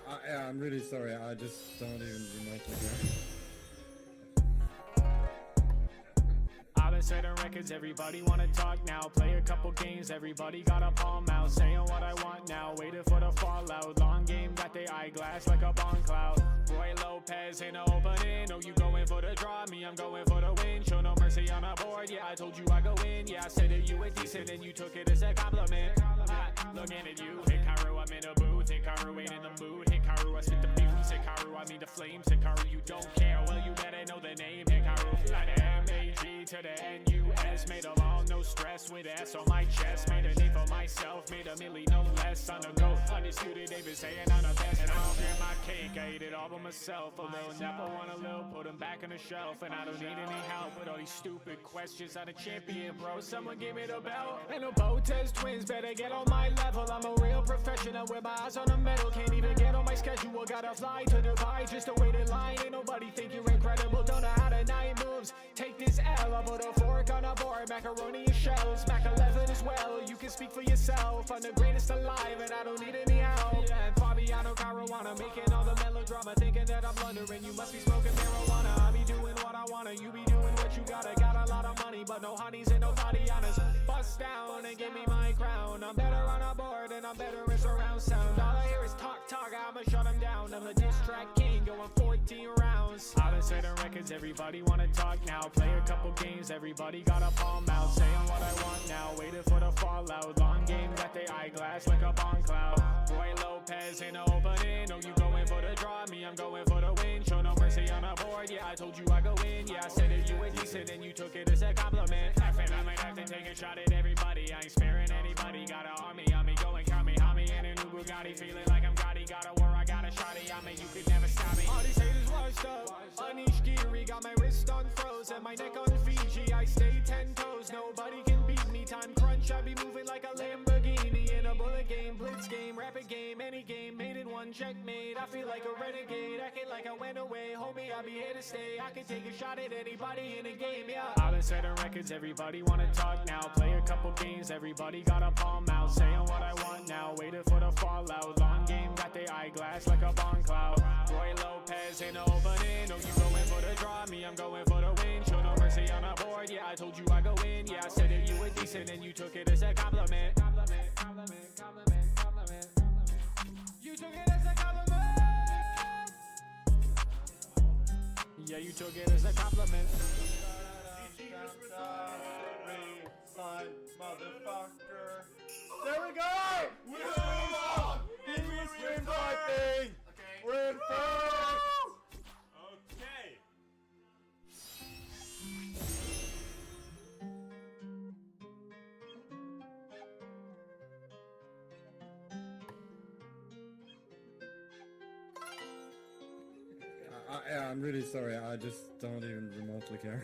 Yeah, I'm really sorry. I just don't even remotely care. I've been setting records, everybody wanna talk now. Play a couple games, everybody got a palm out. Saying what I want now, waiting for the fallout. Long game, got the eyeglass like a bomb cloud. Roy Lopez in the opening, oh you going for the draw, me I'm going for the win. Show no mercy on the board, yeah I told you I go in. Yeah I said that you were decent and you took it as a compliment. Looking at you, Hikaru I'm in a booth, Hikaru ain't in the mood. Hikaru I spit the fuse, Hikaru I mean the flames. Hikaru you don't care, well you better know the name. Hikaru like the M-A-G to the N-U-S. Made a long, no stress with S on my chest. Made a name for myself, made a milli no less. On the go, undisputed, they been saying I'm the best. And I don't share my cake, I ate it all by myself. A little nap, I want a little, put them back on the shelf. And I don't need any help with all these stupid questions. I'm a champion, bro, someone give me the belt. And the Botez twins better get on my level. I'm a real professional with my eyes on the metal. Can't even get on my schedule, gotta fly to Dubai just to wait in line. Ain't nobody think you're incredible, don't know how to 9 moves. Take this L, I put a fork on a board. Macaroni and shells, Mac 11 as well. You can speak for yourself, I'm the greatest alive and I don't need any help. Yeah, and Fabiano Caruana making all the melodrama, thinking that I'm blundering. You must be smoking marijuana. I be doing what I wanna, you be doing what you gotta. Got a lot of money, but no honeys and nobody honest. Bust down and give me my crown. I'm better on a board and I'm better in surround sound. All I hear is talk, talk, I'ma shut them down. I'm the diss track king, going 14 rounds. I've been setting records, everybody wanna talk now. Play a couple games, everybody got a palm out. Saying what I want now, waiting for the fallout. Long game, got the eyeglass like a bomb cloud. Roy Lopez in the opening, oh you going for the draw, me I'm going for the win. Show no mercy on the board, yeah I told you I go in. Yeah I said that you were decent and you took it as a compliment. Effing, I might have to take a shot at everybody, I ain't sparing anybody. Got an army on me, going Kami in a new Bugatti. Feeling like I'm Gotti, got a war, I got a shotty on me, you could never stop me. All these haters washed up, Anish Giri, got my wrist on froze and my neck on Fiji. I stay 10 toes, nobody can beat me. Time crunch, I be moving like a Lamborghini. In a bullet game, blitz game, rapid game, any game, made it one checkmate. I feel like a renegade, acting like I went away. Homie, I be here to stay, I can take a shot at anybody in a game, yeah. I've been setting records, everybody wanna talk now. Play a couple games, everybody got a palm out. Saying what I want now, waiting for the fallout. Long game, got the eyeglass like a bomb cloud. Roy Lopez in the opening, oh you going for the draw, me I'm going for the win. Show no mercy on the board, yeah I told you I go in. Yeah I said that you were decent and you took it as a compliment. You took it as a compliment. Yeah you took it as a compliment. Son, motherfucker. There we go! We're in fighting! We're in first! Okay. Yeah, I'm really sorry. I just don't even remotely care.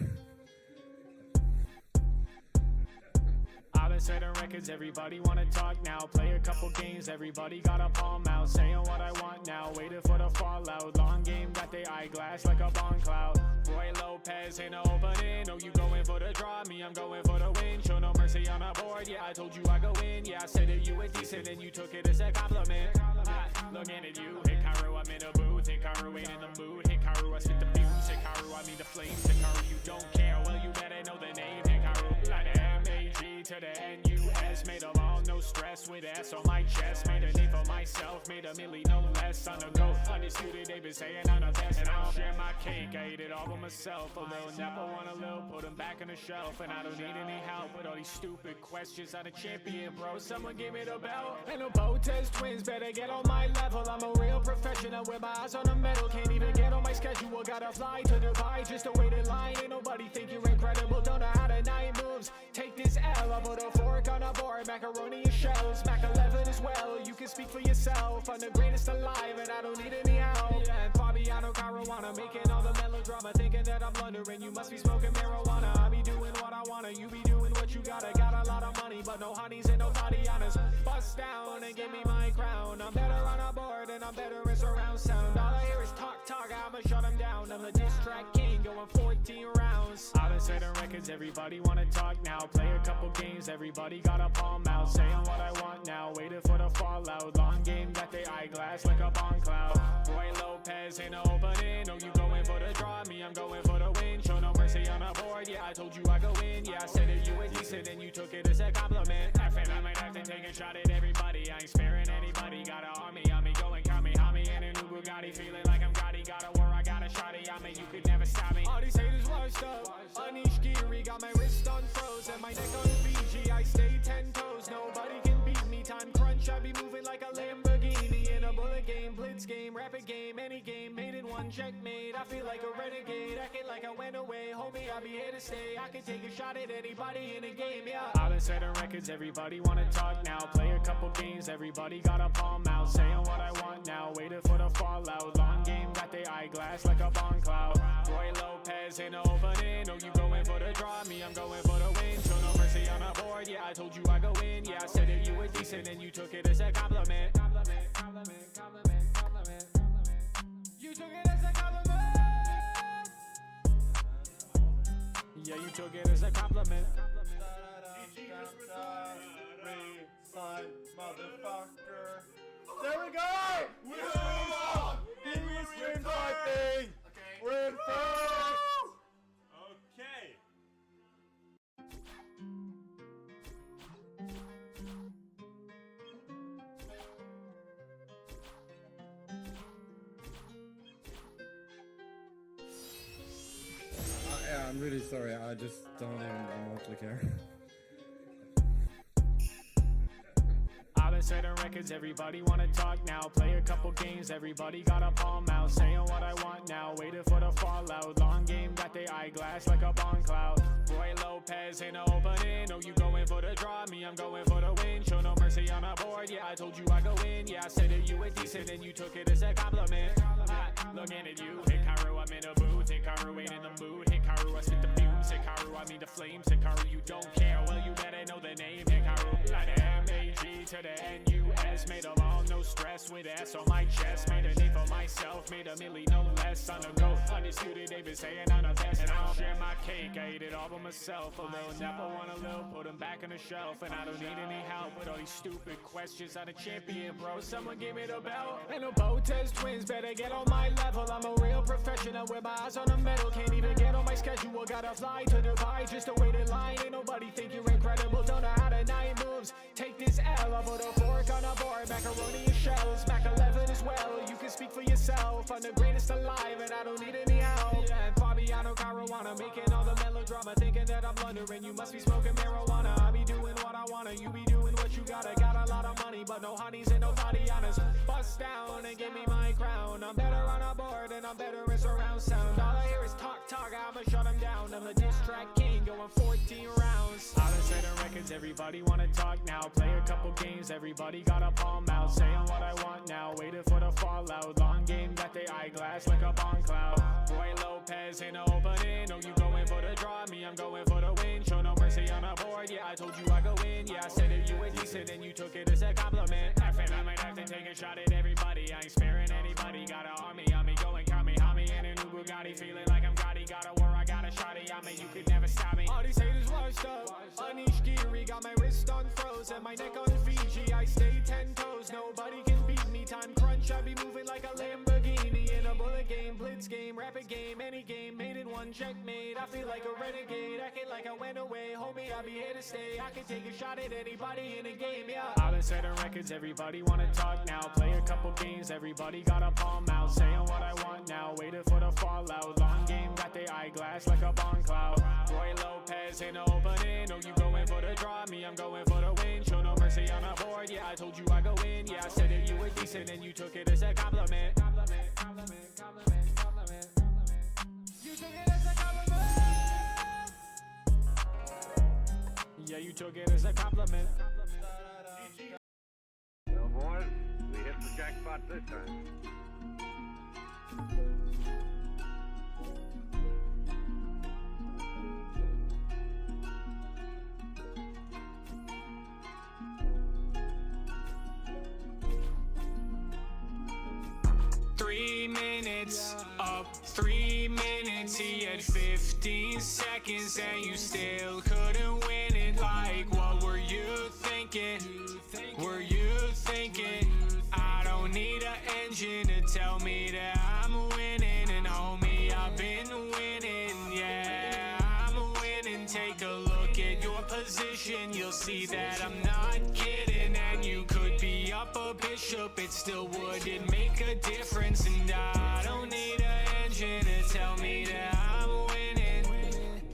I've been setting records, everybody wanna talk now. Play a couple games, everybody got a palm out. Saying what I want now, waiting for the fallout. Long game, got the eyeglass like a bomb cloud. Roy Lopez in the opening, oh you going for the draw, me I'm going for the win. Show no mercy on the board, yeah I told you I go in. Yeah I said that you were decent and you took it as a compliment. Looking at you, Hikaru I'm in a booth, Hikaru ain't in the mood. Hikaru I spit the fuse, Hikaru I mean the flames. Hikaru you don't care, well you better know the name. Hikaru like the M-A-G to the N-U-S. Made a long, no stress with S on my chest. Made a name for myself, made a milli no less. On the go, undisputed, they been saying I'm the best. And I don't share my cake, I ate it all by myself. A little nap, I want a little, put them back on the shelf. And I don't need any help with all these stupid questions. I'm a champion, bro, someone give me the belt. And the Botez twins better get on my level. I'm a real professional with my eyes on the metal. Can't even get on my schedule, gotta fly to Dubai just to wait in line. Ain't nobody think you're incredible, don't know how to 9 moves. Take this L, I put a fork on a board. Macaroni and shells, Mac 11 as well. You can speak for yourself, I'm the greatest alive and I don't need any help. Yeah, and Fabiano Caruana making all the melodrama, thinking that I'm blundering. You must be smoking marijuana. I be doing what I wanna, you be doing what you gotta. Got a lot of money. money, but no honeys and nobody on us. Bust down and give me my crown. I'm better on a board and I'm better in surround sound. All I hear is talk, talk, I'ma shut them down. I'm the diss track king, going 14 rounds. I've been setting records, everybody wanna talk now. Play a couple games, everybody got a palm out. Saying what I want now, waiting for the fallout. Long game, got the eyeglass like a bomb cloud. Roy Lopez in the opening, oh you going for the draw, me I'm going for the win. Show no mercy on the board, yeah I told you I go in. Yeah I said that you were decent and you took it as a compliment. Effing, I might have to take a shot at everybody. I ain't sparing anybody, got an army on me, going Kami and a new Bugatti. Feeling like I'm Gotti, got a war, I got a shotty on me, you could never stop me. All these haters washed up, Anish Giri, got my wrist on froze and my neck on Fiji. I stay 10 toes, nobody can beat me. Time crunch, I be moving like a Lamborghini. In a bullet game, blitz game, rapid game, any game, made in one checkmate. I feel like a renegade, acting like I went away. Homie, I'll be here to stay, I can take a shot at anybody in a game, yeah. I've been setting records, everybody wanna talk now. Play a couple games, everybody got a palm out. Saying what I want now, waiting for the fallout. Long game, got the eyeglass like a bomb cloud. Roy Lopez in the opening, oh you going for the draw, me I'm going for the win. Show no mercy on the board, yeah I told you I go in. Yeah I said that you were decent and you took it as a compliment. Compliment, compliment, compliment, compliment, compliment. You took it as a compliment. Yeah you took it as a compliment. Son, motherfucker. There we go! We're in fighting! We're in first! Okay. Yeah, I'm really sorry. I just don't even remotely care. I've been setting records, everybody wanna talk now. Play a couple games, everybody got a palm out. Saying what I want now, waiting for the fallout. Long game, got the eyeglass like a bomb cloud. Roy Lopez in the opening, oh you going for the draw, me I'm going for the win. Show no mercy on the board, yeah I told you I go in. Yeah I said that you were decent and you took it as a compliment. Looking at you, Hikaru, I'm in a booth. Hikaru ain't in the mood. Hikaru, I spit the fumes. Hikaru, I mean the flames. Hikaru, you don't care, well you better know the name. Hikaru, like the M-A-G to the N-U-S. Made them all, no stress with S on my chest. Made a name for myself, made a milli, no less. On the go, undisputed, they been saying I'm the best. And I don't share my cake, I ate it all by myself. A little never want a little, put them back on the shelf. And I don't need any help with all these stupid questions. I'm a champion, bro, someone give me the belt. And the Botez twins better get on my level. I'm a real professional with my eyes on the metal. Can't even get on my schedule, gotta fly to Dubai just to wait in line. Ain't nobody think you're incredible, don't know how to 9 moves. Take this L, I'll put a fork on a board. Macaroni and shells, Mac 11 as well. You can speak for yourself, I'm the greatest alive and I don't need any help. Yeah, and Fabiano Caruana making all the melodrama, thinking that I'm blundering. You must be smoking marijuana. I be doing what I wanna, you be doing what you gotta. Got a lot of money, but no honeys and nobody on us. Bust down and give me my crown. I'm better on a board and I'm better in surround sound. All I hear is talk, talk, I'ma shut them down. I'm the diss track king, going 14 rounds. I've been setting records, everybody wanna talk now. Play a couple games, everybody got a palm out. Saying what I want now, waiting for the fallout. Long game, got the eyeglass like a bomb cloud. Roy Lopez in the opening, oh you going for the draw, me I'm going for the win. Show no mercy on the board, yeah I told you I go in. Yeah I said that you were decent and you took it as a compliment. Effing, I might have to take a shot at everybody. I ain't sparing anybody, got an army on me, going Kami and a new Bugatti. Feeling like I'm Gotti, got a war, I got a shotty on me, you could never stop me. All these haters washed up, Anish Giri, got my wrist on froze and my neck on Fiji. I stay 10 toes, nobody can beat me. Time crunch, I be moving like a Lamborghini. In a bullet game, blitz game, rapid game, any game, made in one checkmate. I feel like a renegade, acting like I went away. Homie, I'll be here to stay, I can take a shot at anybody in a game, yeah. I've been setting records, everybody wanna talk now. Play a couple games, everybody got a palm out. Saying what I want now, waiting for the fallout. Long game, got the eyeglass like a bomb cloud. Roy Lopez in the opening, oh you going for the draw, me I'm going for the win. Show no mercy on the board, yeah I told you I go in. Yeah I said that you were decent and you took it as a compliment. Compliment, compliment, compliment, compliment, compliment. You took it as a compliment. Yeah you took it as a compliment. Well boys, we hit the jackpot this time. minutes, up 3 minutes. He had 15 seconds and you still couldn't win it. Like, what were you thinking? Were you thinking? I don't need an engine to tell me that I'm winning. And homie, I've been winning, yeah, I'm winning. Take a look at your position, you'll see that I'm not kidding. And you could be up a bishop, it still wouldn't make a difference. And I don't need an engine to tell me that I'm winning.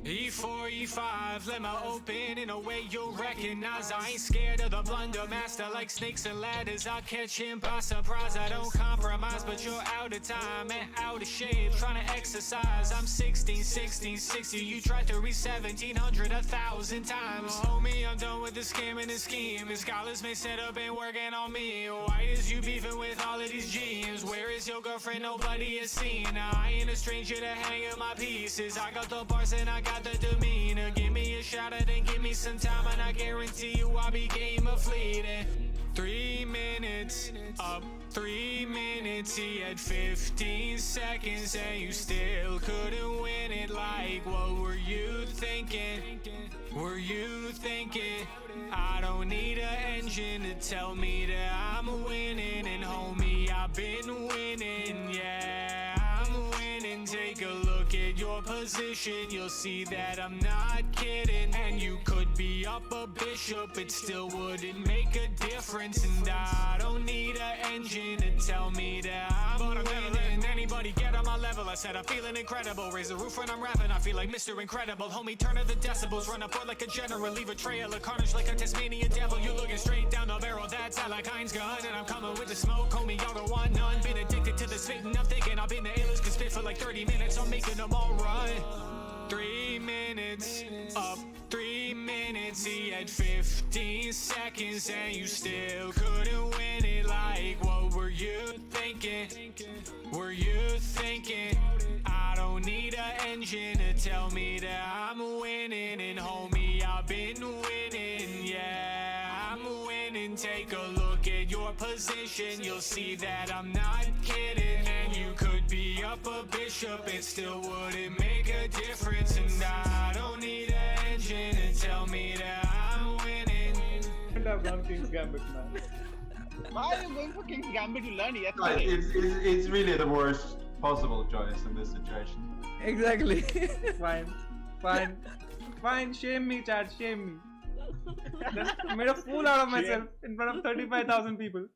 E4, E5, let me open in a way you'll recognize. I ain't scared of the blunder master, like snakes and ladders. I'll catch him by surprise, I don't compromise. But you're out of time and out of shape, trying to exercise. I'm 16, 16, 60, you tried to reach 1700 1,000 times. Homie, I'm done with the scamming and scheming. Scholars may set up and working on me. Why is you beefing with all of these GMs? Where is your girlfriend? Nobody has seen. Now I ain't a stranger to hanging my pieces. I got the bars and I got the demeanor. Give me a shot and then give me some time, and I guarantee you I'll be game of fleeting. 3 minutes, up 3 minutes. He had 15 seconds and you still couldn't win it. Like, what were you thinking? Were you thinking? I don't need an engine to tell me that I'm winning. And homie, I've been winning, yeah, I'm winning. Take a look at your position, you'll see that I'm not kidding. And you could be up a bishop, it still wouldn't make a difference. And I don't need an engine to tell me that I'm winning. Anybody get on my level? I said I'm feeling incredible. Raise the roof when I'm rapping, I feel like Mr. Incredible. Homie, turn up the decibels, run up board like a general, leave a trail of carnage like a Tasmanian devil. You looking straight down the barrel, that's how like Heinz gun. And I'm coming with the smoke, homie, y'all don't want none. Been addicted to the spitting, I'm thinking I've been the illest, can spit for like 30 minutes, I'm making them all run. 3 minutes, up 3 minutes. He had 15 seconds and you still couldn't win it. Like, what were you thinking? Were you thinking? I don't need an engine to tell me that I'm winning. And homie, I've been winning, yeah, I'm winning. Take a look at your position, you'll see that I'm not kidding. And you could be up a bishop, it still wouldn't make a difference. And I don't need an engine to tell me that I'm winning. I've done King's Gambit, man. Why are you going for King's Gambit to learn yet? It's really the worst possible choice in this situation. Exactly. Fine. Shame me, Chad. Shame me. I made a fool out of myself in front of 35,000 people.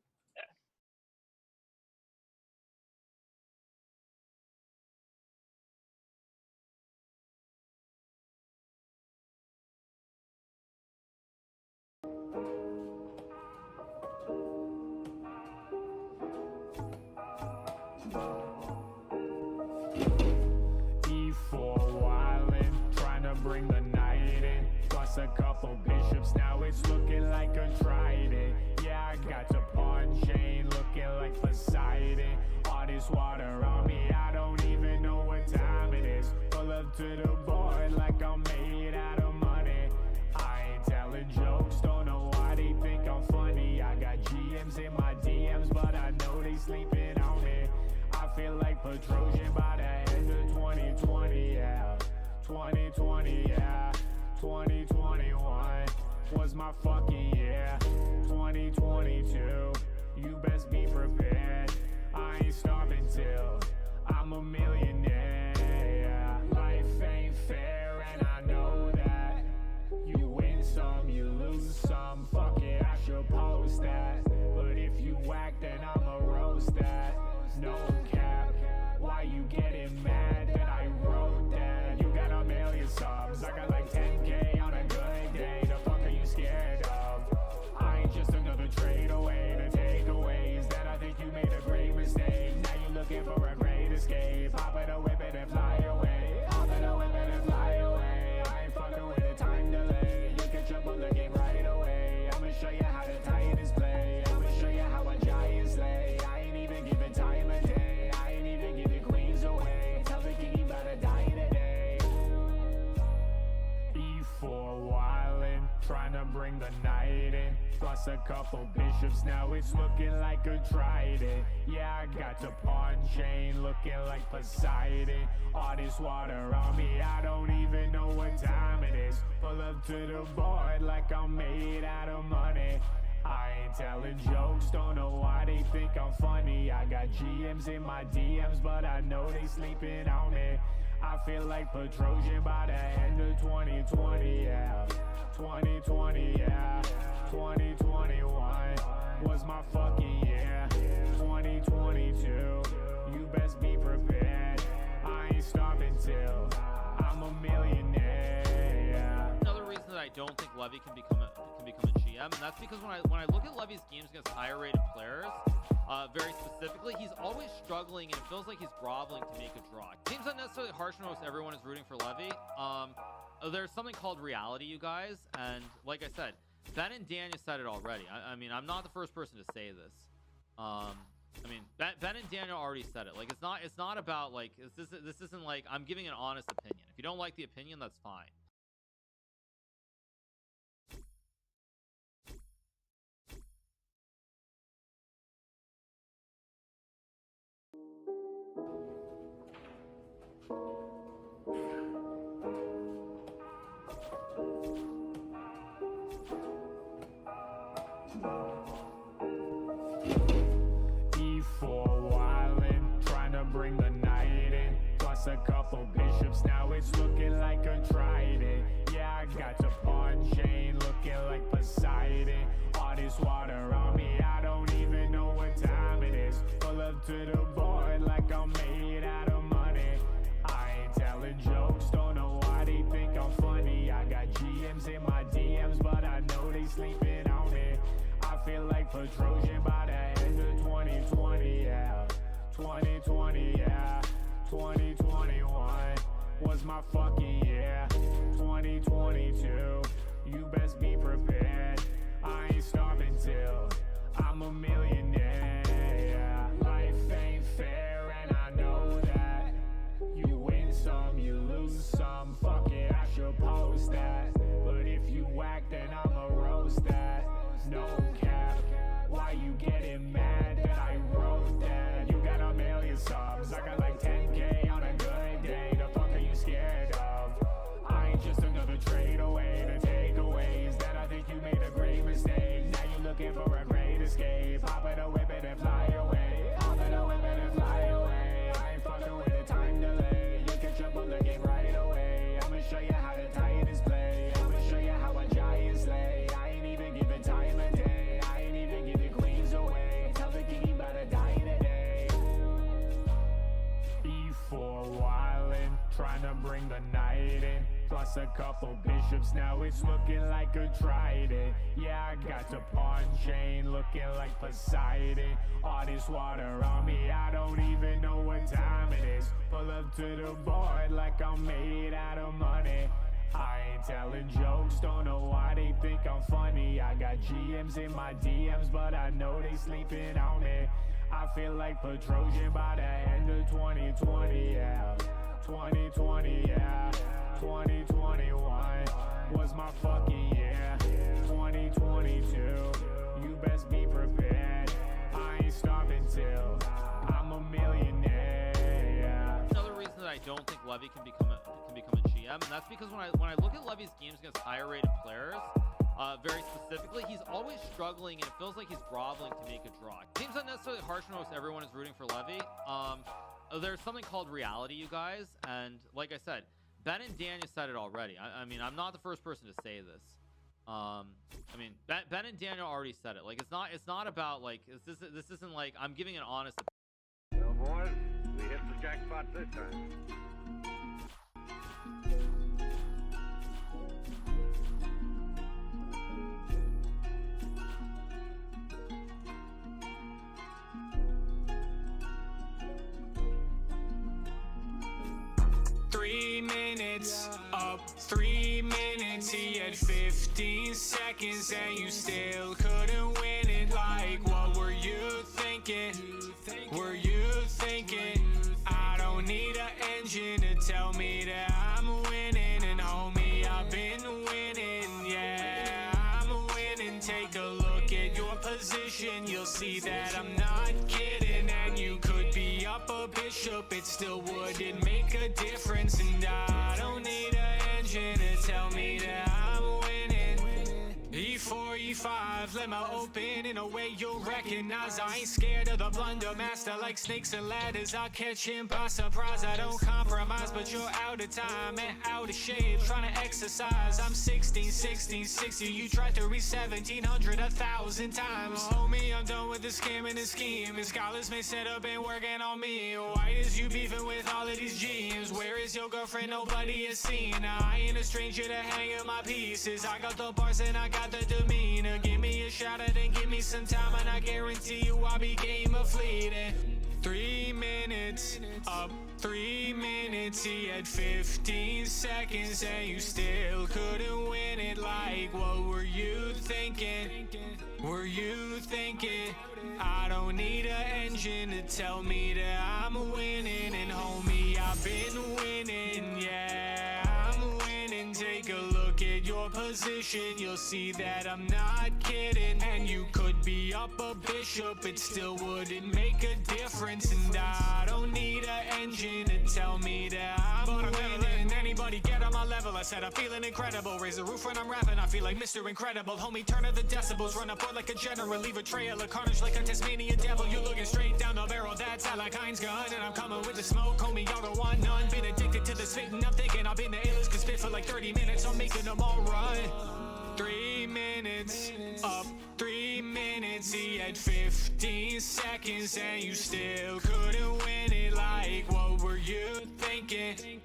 E4 wildin', trying to bring the night in. Plus a couple bishops, now it's looking like a trident. Yeah, I got the pawn chain, looking like Poseidon. All this water on me, I don't even know what time it is. Pull up to the board like I'm made out of money. I ain't telling jokes, don't know why they think I'm funny. I got GMs in my DMs, but I know they sleeping on me. I feel like Petrosian by the end of 2020, yeah. 2020, yeah. 2021 was my fucking year. 2022, you best be prepared. I ain't starving till I'm a millionaire, yeah. Life ain't fair and I know that. You win some, you lose some. Fuck it, I should post that. But if you whack, then I'ma roast that. No cap, why you getting mad that I wrote that? You got a million subs, I got like 10K on a good day. The fuck are you scared of? I ain't just another trade away. The takeaways that I think you made a great mistake. Now you looking for a great escape. Hop in a whip and fly away. Hop in a whip and fly away. I ain't fucking with a time delay. You can jump on the game right away. I'ma show you how the Titans play. I'ma show you how a giant slay. I ain't even giving time a day. I ain't even giving queens away. Tell the for wildin', trying to bring the night in. Plus a couple bishops, now it's looking like a trident. Yeah, I got the pawn chain, looking like Poseidon. All this water on me, I don't even know what time it is. Pull up to the board like I'm made out of money. I ain't telling jokes, don't know why they think I'm funny. I got GMs in my DMs, but I know they sleeping on me. I feel like Petrosian by the end of 2020, yeah. 2020, yeah. 2021 was my fucking year. 2022, you best be prepared. I ain't stopping till I'm a millionaire, yeah. Another reason that I don't think Levy can become a GM, and that's because when I look at Levy's games against higher rated players, very specifically, he's always struggling and it feels like he's groveling to make a draw. Seems not necessarily harsh when most everyone is rooting for Levy. There's something called reality, you guys, and like I said, Ben and Daniel said it already. I mean, I'm not the first person to say this. I mean, Ben and Daniel already said it. Like, it's not about like this isn't like I'm giving an honest opinion. If you don't like the opinion, that's fine. Bring the night in, plus a couple bishops, now it's looking like a trident. Yeah, I got the pawn chain, looking like Poseidon. All this water on me, I don't even know what time it is. Pull up to the board like I'm made out of money. I ain't telling jokes, don't know why they think I'm funny. I got GMs in my DMs, but I know they sleeping on me. I feel like Petrosian by the end of 2020, yeah. 2020, yeah. 2021 was my fucking year. 2022, you best be prepared. I ain't stopping till I'm a millionaire, yeah. Life ain't fair and I know that. You win some, you lose some. Fuck it, I should post that. But if you whack, then I'ma roast that. No cap, why you getting mad that I wrote that? You got a million subs, I got like 10K on a good day. The fuck are you scared of? I ain't just another trade away. The takeaways that I think you made a great mistake. Now you looking for a great escape. Hop in a whip it and fly away. Hop in a whip it and fly away. I ain't fucking with a time delay. You catch a bullet game right away. I'ma show you how the Titans play. I'ma show you how a giant slay. I ain't even giving time a day. I ain't even giving queens away. Tell the king he about to die today. E4 wildin', trying to bring the night in. Plus a couple bishops, now it's looking like a trident. Yeah, I got the pawn chain, looking like Poseidon. All this water on me, I don't even know what time it is. Pull up to the board like I'm made out of money. I ain't telling jokes, don't know why they think I'm funny. I got GMs in my DMs, but I know they sleeping on me. I feel like Petrosian by the end of 2020, yeah. 2020, yeah. 2021 was my fucking year. 2022, you best be prepared. I ain't stopping till I'm a millionaire, yeah. Another reason that I don't think Levy can become a GM, and that's because when I look at Levy's games against higher rated players, very specifically, he's always struggling and it feels like he's groveling to make a draw. Seems not necessarily harsh when most everyone is rooting for Levy. There's something called reality, you guys, and like I said, Ben and Daniel said it already. I mean, I'm not the first person to say this. I mean, Ben and Daniel already said it. Like, it's not about like this isn't like I'm giving an honest opinion. Well, boys, we hit the jackpot this time. 3 minutes, up 3 minutes, he had 15 seconds and you still couldn't win it. Like, what were you thinking? Were you thinking? I don't need an engine to tell me that I'm winning, and homie, I've been winning. see that I'm not kidding. And you could be up a bishop, it still wouldn't make a difference. And I don't need an engine to tell me that I'm winning. E4, E5, let me open in a way you'll recognize. I ain't scared of the blunder master, like snakes and ladders. I'll catch him by surprise. I don't compromise, but you're out of time and out of shape, trying to exercise. I'm 16, 16, 60. You tried to reach 1700 1,000 times. Homie, I'm done with the scamming and scheming. Scholars may set up and working on me. Why is you beefing with all of these GMs? Where is your girlfriend? Nobody has seen. Now I ain't a stranger to hanging my pieces. I got the bars and I got the demeanor. Give me a shot and then give me some time, and I guarantee you I'll be game of fleeting. 3 minutes, up 3 minutes, he had 15 seconds and you still couldn't win it. Like, what were you thinking? Were you thinking? I don't need an engine to tell me that I'm winning. And homie, I've been winning, yeah, I'm winning. Take a look at your position, you'll see that I'm not kidding. And you could be up a bishop, it still wouldn't make a difference. And I don't need an engine to tell me that I'm winning. Anybody get on my level? I said I'm feeling incredible. Raise the roof when I'm rapping, I feel like Mr. Incredible. Homie, turn up the decibels, run up board like a general, leave a trail of carnage like a Tasmanian devil. You looking straight down the barrel, that's how like Heinz gun. And I'm coming with the smoke, homie, y'all don't want none. Been addicted to the spitting, I'm thinking I've been the illest, can spit for like 30 minutes, I'm making them all run. 3 minutes, up 3 minutes, he had 15 seconds and you still couldn't win it. Like, what were you thinking?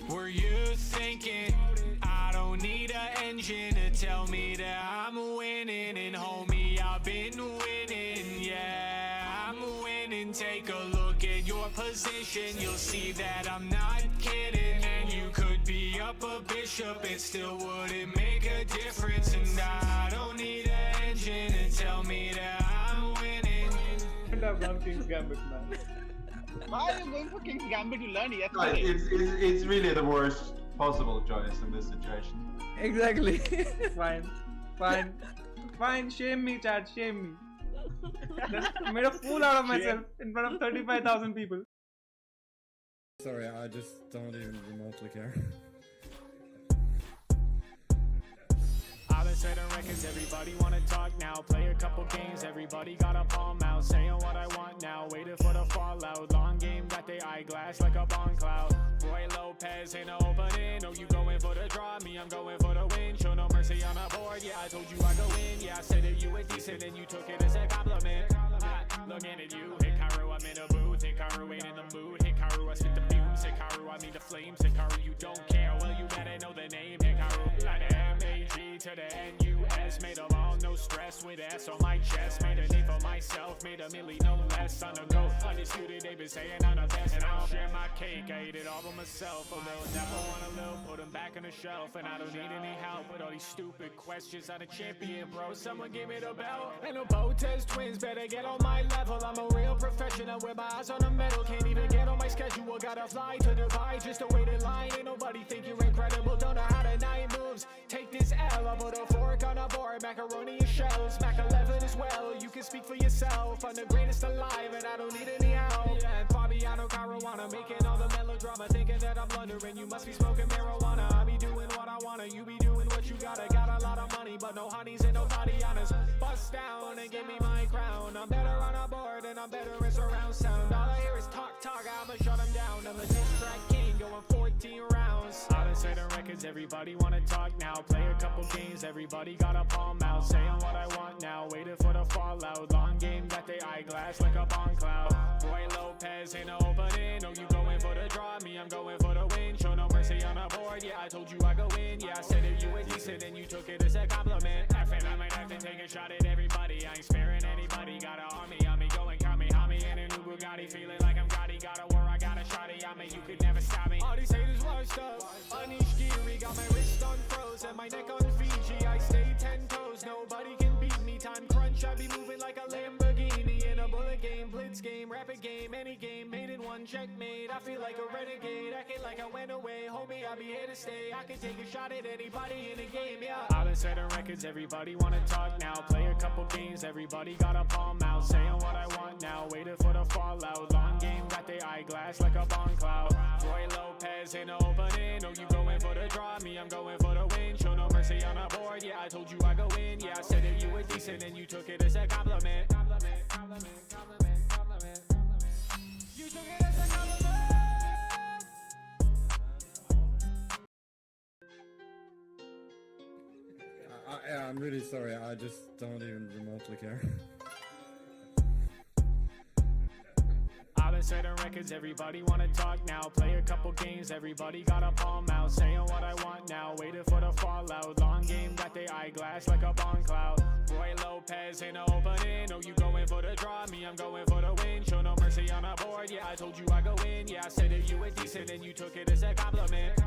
Were you thinking? I don't need an engine to tell me that I'm winning. And homie, I've been winning, yeah, I'm winning. Take a look at your position, you'll see that I'm not kidding. And you could be up a bishop, it still wouldn't make a difference. And I don't need an engine to tell me that I'm winning. I've done King's Gambit, man. Why are you going for King's Gambit? You learn Like, yesterday. it's really the worst possible choice in this situation. Exactly. Fine, shame me, Chad, shame me. Just made a fool out of myself in front of 35,000 people. Sorry, I just don't even remotely care. I've been setting records, everybody wanna talk now. Play a couple games, everybody got a palm out. Saying what I want now, waiting for the fallout. Long game, got the eyeglass like a bomb cloud. Roy Lopez in the opening, oh you going for the draw, me I'm going for the win. Show no mercy on the board, yeah I told you I go in. Yeah I said that you were decent and you took it as a compliment. Looking at you, Hikaru, I'm in a booth. Hikaru ain't in the mood. Hikaru, I spit the fumes. Hikaru, I mean the flames. Hikaru, you don't care, well you better know the name. Hikaru, like the M-A-G to the N-U-S. Made them all, no stress with S on my chest. Made a name for myself, made a milli, no less. On the go, undisputed, they been saying I'm the best. And I'll share my cake, I ate it all by myself. Oh, they'll never wanna live, put them back on the shelf. And I don't need any help with all these stupid questions. I'm a champion, bro, someone give me the belt. And the Botez twins better get on my level. I'm a real professional with my eyes on the metal. Can't even get on my schedule, gotta fly to divide. Just to wait in line, ain't nobody think you're incredible. Don't know how the night moves, take this L. I put a fork on a board, macaroni and shells. Mac 11 as well, you can speak for yourself. I'm the greatest alive and I don't need any help. Yeah, and Fabiano Caruana making all the melodrama. Thinking that I'm blundering, you must be smoking marijuana. I be doing what I wanna, you be doing what you gotta. Got a lot of money, but no honeys and nobody honest. Bust down and give me my crown. I'm better on a board and I'm better in surround sound. All I hear is talk, I'ma shut them down. I'm a diss track king going 14 rounds. I've been setting records, everybody wanna talk now. Play a couple games, everybody got a palm out. Saying what I want now, waiting for the fallout. Long game, got the eyeglass like a bomb cloud. Roy Lopez in the opening, oh you going for the draw, me I'm going for the win. Show no mercy on the board, yeah I told you I go in. Yeah I said that you were decent and you took it as a compliment. I feel I might have to take a shot at everybody. I ain't sparing anybody, got an army on me going Kamehame in a new Bugatti. Feeling like I'm Gotti, got a war, I got a shotty on me, you could never stop me. All these haters washed up, Anish Giri, got my wrist on froze and my neck on Fiji. I stay 10 toes, nobody can beat me. Time crunch, I be moving like a Lamborghini. In a bullet game, blitz game, rapid game, any game, made it one one checkmate. I feel like a renegade, acting like I went away. Homie, I'll be here to stay. I can take a shot at anybody in the game, yeah. I've been setting records, everybody wanna talk now. Play a couple games, everybody got a palm out. Saying what I want now, waiting for the fallout. Long game, got the eyeglass like a bomb cloud. Roy Lopez in the opening. Oh, you going for the draw, me, I'm going for the win. Show no mercy on the board, yeah, I told you I go in. Yeah, I said that you were decent and you took it as a compliment. Compliment, compliment, compliment, compliment. You took it as a compliment. Yeah, I'm really sorry. I just don't even remotely care. I've been setting records, everybody wanna talk now. Play a couple games, everybody got a palm out. Saying what I want now, waiting for the fallout. Long game, got the eyeglass like a bomb cloud. Roy Lopez in the opening. Oh, you going for the draw, me, I'm going for the win. Show no mercy on the board, yeah, I told you I go in. Yeah, I said that you were decent and you took it as a compliment.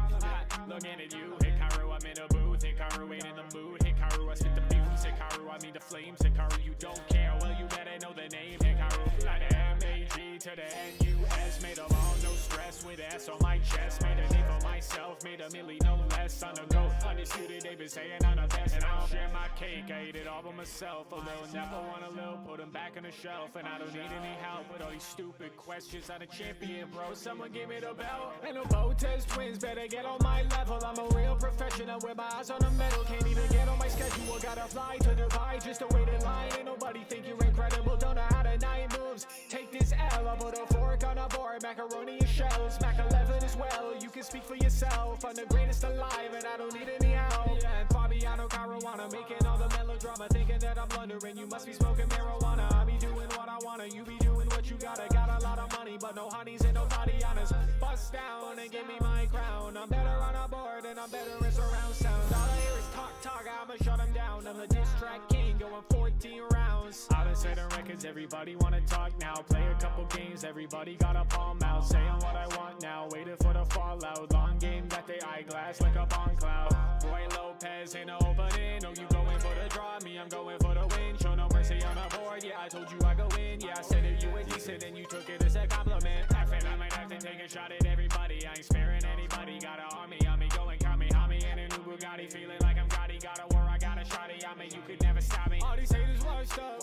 Looking at you, Hikaru, I'm in a booth. Hikaru ain't in the mood. Hikaru, I spit the fuse. Hikaru, I mean the flames. Hikaru, you don't care, well, you better know the name. Hikaru, like the M-A-G to the N-U-S. Made them all, no stress, with S on my chest. Made a name for myself, made a milli, no less. On the go, undisputed, they been saying I'm the best. And I don't share my cake, I ate it all by myself. A little, never want a little, put them back on the shelf. And I don't need any help with all these stupid questions. I'm a champion, bro, someone give me the belt. And the Botez twins better get on my level. I'm a real professional with my eyes on the metal. Can't even get on my schedule, gotta fly to Dubai just to wait in line. Ain't nobody think you're incredible, don't know how to 9 moves. Take this L, I put a fork on a board, macaroni and shells, Mac 11 as well. You can speak for yourself, I'm the greatest alive and I don't need any help. Yeah, and Fabiano Caruana making all the melodrama, thinking that I'm blundering. You must be smoking marijuana. I be doing what I wanna, you be doing what you gotta. Got a lot of money, but no honeys and nobody honest. Bust down and give me my crown. I'm better on a board and I'm better in surround sound. All I hear is talk, I'ma shut them down. I'm a diss track king, going 14 rounds. I've been setting records, everybody wanna talk now. Play a couple games, everybody got a palm out. Saying what I want now, waiting for the fallout. Long game, got the eyeglass like a bomb cloud. Roy Lopez in the opening. Oh, you going for the draw, me, I'm going for the win. Show no mercy on the board, yeah, I told you I go in. Yeah, I said that you were decent and you took it as a compliment. I feel I might have to take a shot at everybody. I ain't sparing anybody, got an army on me, going Kami in a new Bugatti, feeling like I'm Gotti. Got a war, I got a shotty on me, you could never stop me. All these haters washed up.